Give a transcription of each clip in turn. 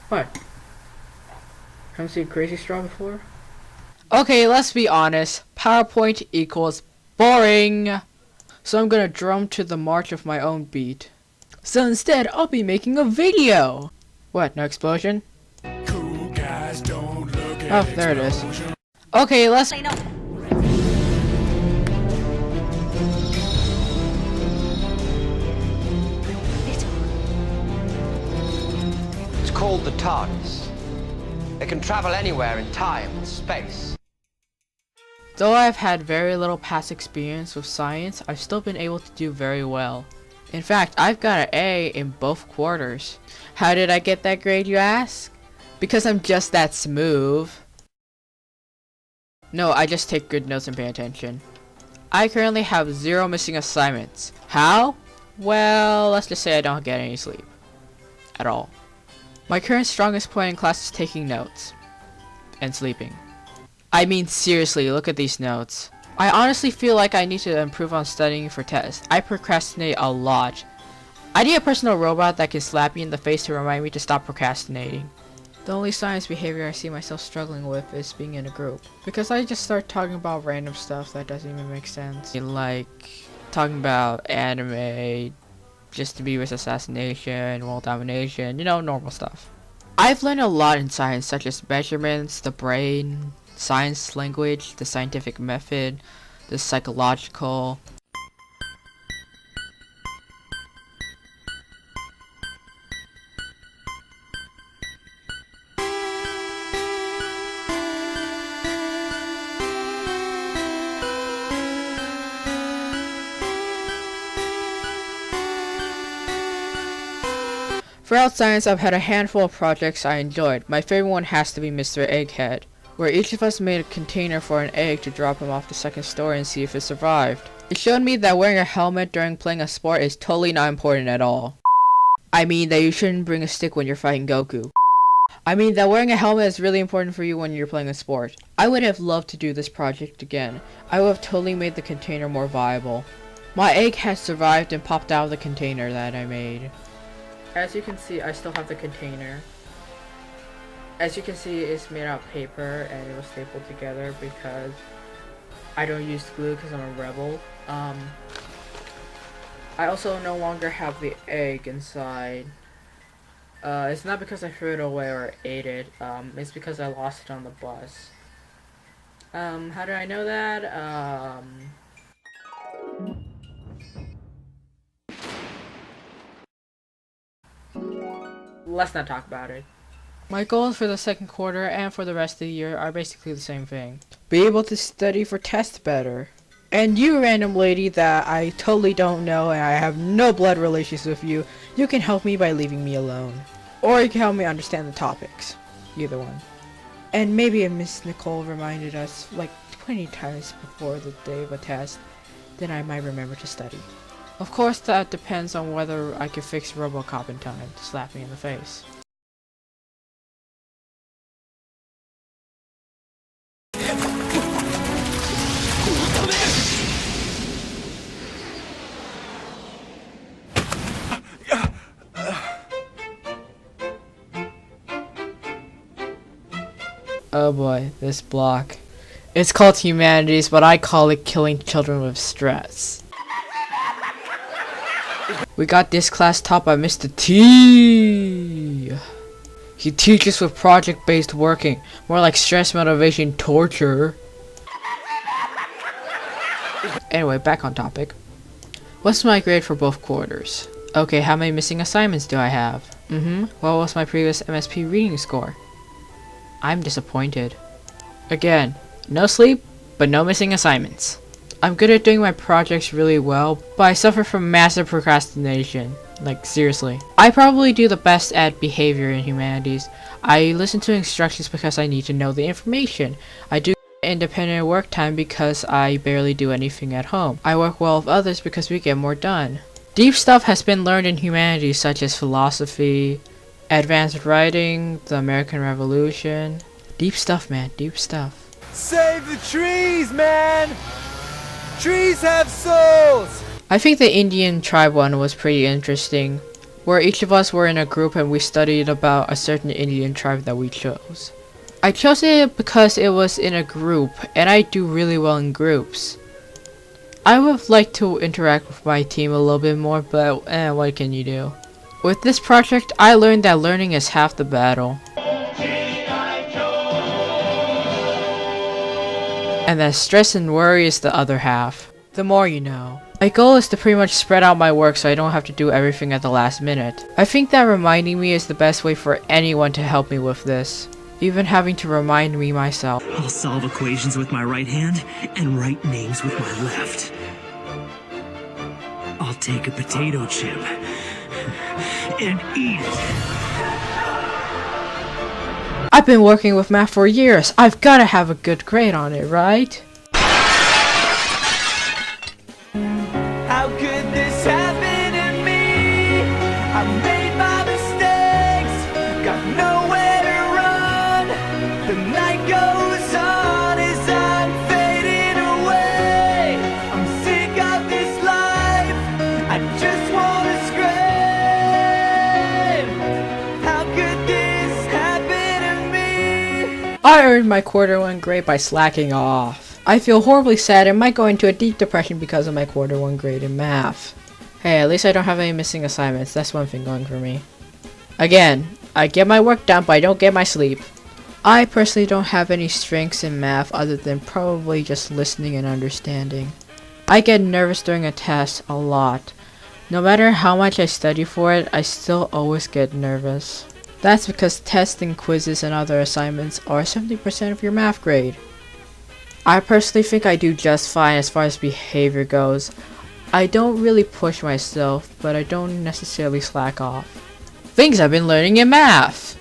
What? Haven't seen Crazy Straw before? Okay, let's be honest. PowerPoint equals boring. So I'm gonna drum to the march of my own beat. So instead, I'll be making a video. What, no explosion? Cool guys don't look at Oh, there it is. Okay, let's... It's called the TARDIS. It can travel anywhere in time and space. Though I've had very little past experience with science, I've still been able to do very well. In fact, I've got an A in both quarters. How did I get that grade, you ask? Because I'm just that smooth. No, I just take good notes and pay attention. I currently have 0 missing assignments. How? Well, let's just say I don't get any sleep. At all. My current strongest point in class is taking notes. And sleeping. I mean, seriously, look at these notes. I honestly feel like I need to improve on studying for tests. I procrastinate a lot. I need a personal robot that can slap me in the face to remind me to stop procrastinating. The only science behavior I see myself struggling with is being in a group. Because I just start talking about random stuff that doesn't even make sense. Like, talking about anime, just to be with assassination, world domination, you know, normal stuff. I've learned a lot in science, such as measurements, the brain, science language, the scientific method, the psychological. Throughout science, I've had a handful of projects I enjoyed. My favorite one has to be Mr. Egghead, where each of us made a container for an egg to drop him off the second story and see if it survived. It showed me that wearing a helmet during playing a sport is totally not important at all. I mean that you shouldn't bring a stick when you're fighting Goku. I mean that wearing a helmet is really important for you when you're playing a sport. I would have loved to do this project again. I would have totally made the container more viable. My egg has survived and popped out of the container that I made. As you can see, I still have the container. As you can see, it's made out of paper and it was stapled together because I don't use glue because I'm a rebel. I also no longer have the egg inside. It's not because I threw it away or ate it. It's because I lost it on the bus. How did I know that? Let's not talk about it. My goals for the second quarter and for the rest of the year are basically the same thing. Be able to study for tests better. And you random lady that I totally don't know and I have no blood relations with you, you can help me by leaving me alone. Or you can help me understand the topics. Either one. And maybe if Miss Nicole reminded us like 20 times before the day of a test, then I might remember to study. Of course that depends on whether I can fix RoboCop in time to slap me in the face. Oh boy, this block. It's called Humanities, but I call it Killing Children with Stress. We got this class taught by Mr. T. He teaches with project-based working, more like stress, motivation, torture. Anyway, back on topic. What's my grade for both quarters? Okay, how many missing assignments do I have? What was my previous MSP reading score? I'm disappointed. Again, no sleep, but no missing assignments. I'm good at doing my projects really well, but I suffer from massive procrastination. Like, seriously. I probably do the best at behavior in humanities. I listen to instructions because I need to know the information. I do independent work time because I barely do anything at home. I work well with others because we get more done. Deep stuff has been learned in humanities such as philosophy, advanced writing, the American Revolution. Deep stuff, man, deep stuff. Save the trees, man! Trees have souls! I think the Indian tribe one was pretty interesting. where each of us were in a group and we studied about a certain Indian tribe that we chose. I chose it because it was in a group, and I do really well in groups. I would like to interact with my team a little bit more, but what can you do? With this project, I learned that learning is half the battle. And that stress and worry is the other half. The more you know. My goal is to pretty much spread out my work so I don't have to do everything at the last minute. I think that reminding me is the best way for anyone to help me with this. Even having to remind me myself. I'll solve equations with my right hand and write names with my left. I'll take a potato chip and eat it. I've been working with math for years. I've gotta have a good grade on it, right? How could this happen to me? I made my mistakes, got nowhere to run. The night goes on as I'm fading away. I'm sick of this life, I just wanna scream. How could this happen to me? I earned my quarter one grade by slacking off. I feel horribly sad and might go into a deep depression because of my quarter one grade in math. Hey, at least I don't have any missing assignments. That's one thing going for me. Again, I get my work done, but I don't get my sleep. I personally don't have any strengths in math other than probably just listening and understanding. I get nervous during a test a lot. No matter how much I study for it, I still always get nervous. That's because tests and quizzes and other assignments are 70% of your math grade. I personally think I do just fine as far as behavior goes. I don't really push myself, but I don't necessarily slack off. Things I've been learning in math!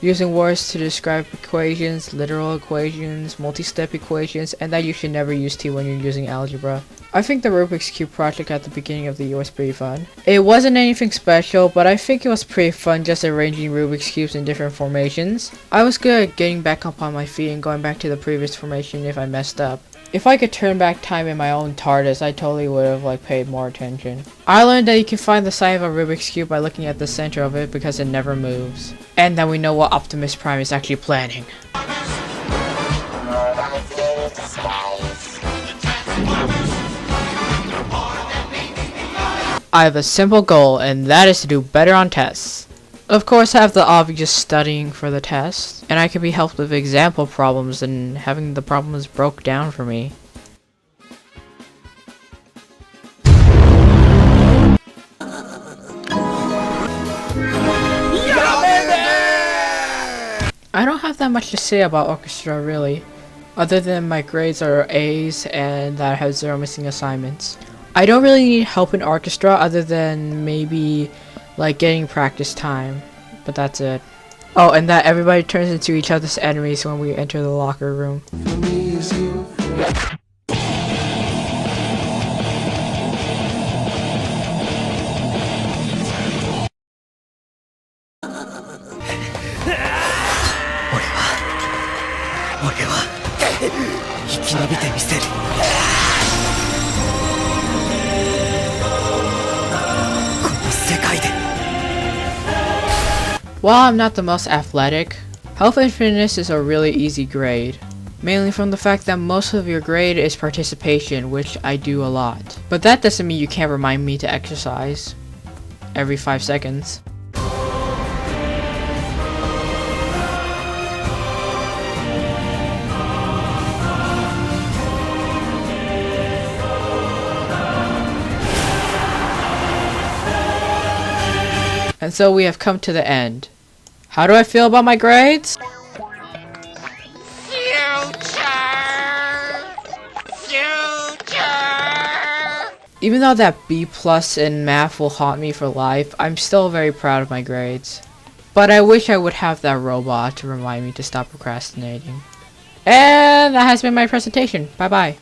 Using words to describe equations, literal equations, multi-step equations, and that you should never use T when you're using algebra. I think the Rubik's Cube project at the beginning of the year was pretty fun. It wasn't anything special, but I think it was pretty fun just arranging Rubik's Cubes in different formations. I was good at getting back up on my feet and going back to the previous formation if I messed up. If I could turn back time in my own TARDIS, I totally would have paid more attention. I learned that you can find the side of a Rubik's Cube by looking at the center of it because it never moves. And that we know what Optimus Prime is actually planning. I have a simple goal, and that is to do better on tests. Of course, I have the obvious studying for the test, and I can be helped with example problems and having the problems broke down for me. I don't have that much to say about orchestra really, other than my grades are A's and that I have 0 missing assignments. I don't really need help in orchestra other than maybe getting practice time, but that's it. Oh, and that everybody turns into each other's enemies when we enter the locker room. While I'm not the most athletic, health and fitness is a really easy grade. Mainly from the fact that most of your grade is participation, which I do a lot. But that doesn't mean you can't remind me to exercise every 5 seconds. And so we have come to the end. How do I feel about my grades? Even though that B+ in math will haunt me for life, I'm still very proud of my grades. But I wish I would have that robot to remind me to stop procrastinating. And that has been my presentation. Bye bye.